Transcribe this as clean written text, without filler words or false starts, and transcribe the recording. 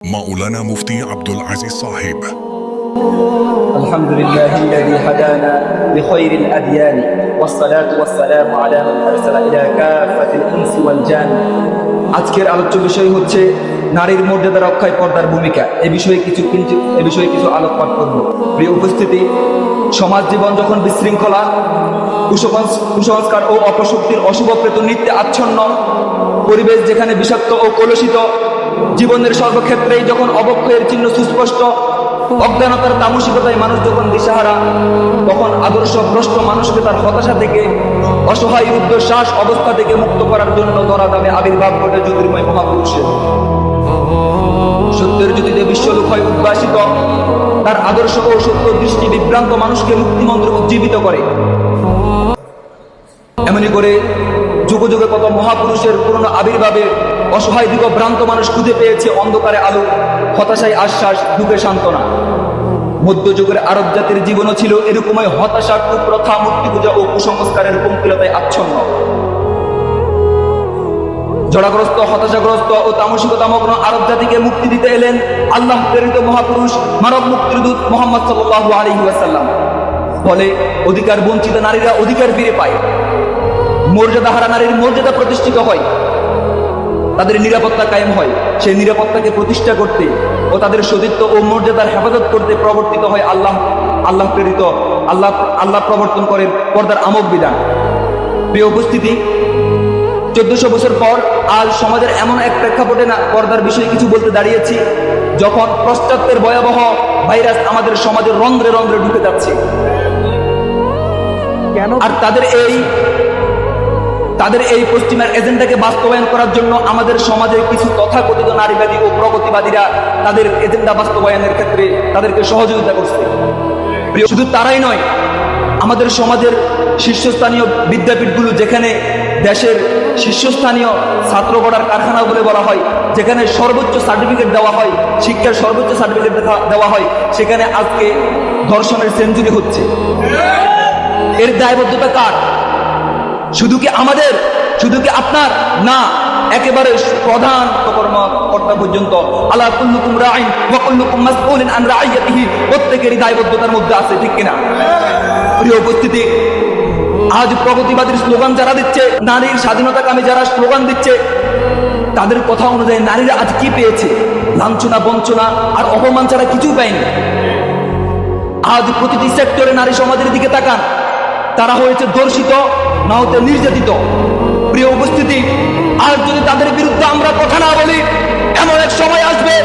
مولانا مفتي عبد العزيز صاحب. الحمد لله الذي هدانا لخير الأديان والصلاة والسلام على من أرسل إلى كافة الإنس والجان। আজকের আলোচ্য বিষয় হচ্ছে নারীর মর্যাদা রক্ষায় পর্দার ভূমিকা। এই বিষয়ে কিছু আলোকপাত করব। প্রিয় উপস্থিতি, সমাজ জীবন যখন বিশৃঙ্খলা, কুসংস্কার ও অপশক্তির অশুভপ্রেত নৃত্যে আচ্ছন্ন, পরিবেশ যেখানে বিষাক্ত ও কলুষিত, জীবনের সর্বক্ষেত্রেই যখন অবক্ষয়ের চিহ্ন সুস্পষ্ট, অজ্ঞানতার তামসিকতায় মানুষ যখন দিশাহারা, তখন আদর্শ ভ্রষ্ট মানুষকে তার হতাশা থেকে, অসহায় রুদ্ধশ্বাস অবস্থা থেকে মুক্ত করার জন্য ধরাধামে আবির্ভাব ঘটে জ্যোতির্ময় মহাপুরুষের। সত্যের জ্যোতিতে বিশ্বলোক হয় উদ্ভাসিত, তার আদর্শ ও সত্য দৃষ্টি বিভ্রান্ত মানুষকে মুক্তিমন্ত্র উজ্জীবিত করে। এমনি করে যুগ যুগে কত মহাপুরুষের পুরনো আবির্ভাবে অসহায় দিগভ্রান্ত মানুষ খুঁজে পেয়েছে অন্ধকারে আলো, হতাশায় আশ্বাস, দুঃখে সান্ত্বনা। মধ্যযুগের আরব জাতির জীবনও ছিল এরকমই হতাশা, কুপ্রথা, মূর্তি পূজা ও কুসংস্কারের পঙ্কিলতায় আচ্ছন্ন। জড়াগ্রস্ত, হতাশাগ্রস্ত ও তামসিকতামগ্ন আরব জাতিকে মুক্তি দিতে এলেন আল্লাহ প্রেরিত মহাপুরুষ, মানব মুক্তির দূত মুহাম্মদ সাল্লাল্লাহু আলাইহি ওয়াসাল্লাম। ফলে অধিকার বঞ্চিত নারীরা অধিকার ফিরে পায়, মর্যাদাহারা নারীর মর্যাদা প্রতিষ্ঠিত হয়, তাদের নিরাপত্তা কায়েম হয়। সেই নিরাপত্তাকে প্রতিষ্ঠা করতে ও তাদের সতীত্ব ও মর্যাদার হেফাজত করতে প্রবর্তিত হয় আল্লাহ প্রবর্তন করে পর্দার আমক বিধান। প্রিয় উপস্থিতি, 1400 বছর পর আজ সমাজের এমন এক প্রেক্ষাপটে না পর্দার বিষয়ে কিছু বলতে দাঁড়িয়েছি, যখন পাশ্চাত্যের ভয়াবহ ভাইরাস আমাদের সমাজের রন্ধ্রে রন্ধ্রে ঢুকে যাচ্ছে। আর তাদের এই পশ্চিমের এজেন্ডাকে বাস্তবায়ন করার জন্য আমাদের সমাজের কিছু তথাকথিত নারীবাদী ও প্রগতিবাদীরা তাদের এজেন্ডা বাস্তবায়নের ক্ষেত্রে তাদেরকে সহযোগিতা করছে। শুধু তারাই নয়, আমাদের সমাজের শীর্ষস্থানীয় বিদ্যাপীঠগুলো, যেখানে দেশের শীর্ষস্থানীয় ছাত্র গড়ার কারখানা বলে বলা হয়, যেখানে সর্বোচ্চ সার্টিফিকেট দেওয়া হয়, শিক্ষার সর্বোচ্চ সার্টিফিকেট দেওয়া হয়, সেখানে আজকে ধর্ষণের সেঞ্চুরি হচ্ছে। এর দায়বদ্ধতা কার? শুধু কি আমাদের? শুধু কি আপনার? না, একেবারে প্রধান কর্মকর্তা পর্যন্ত। আলা কুল্লুকুম রাইন ওয়া কুল্লুকুম মাসউলুন আন রাইয়াতিহি, প্রত্যেকেরই দায়বদ্ধতার মধ্যে আছে, ঠিক কিনা? প্রিয় উপস্থিতি, আজ প্রগতিবাদীর স্লোগান যারা দিচ্ছে, নারীর স্বাধীনতাকামী যারা স্লোগান দিচ্ছে, তাদের কথা অনুযায়ী নারীরা আজ কি পেয়েছে? লাঞ্ছনা, বঞ্চনা আর অপমান ছাড়া কিছুই পায়নি। আজ প্রতিটি সেক্টরে নারী সমাজের দিকে তাকান, তারা হয়েছে ধর্ষিত, না হতে নির্যাতিত। প্রিয় উপস্থিতি, আর যদি তাদের বিরুদ্ধে আমরা কথা না বলি, এমন এক সময় আসবে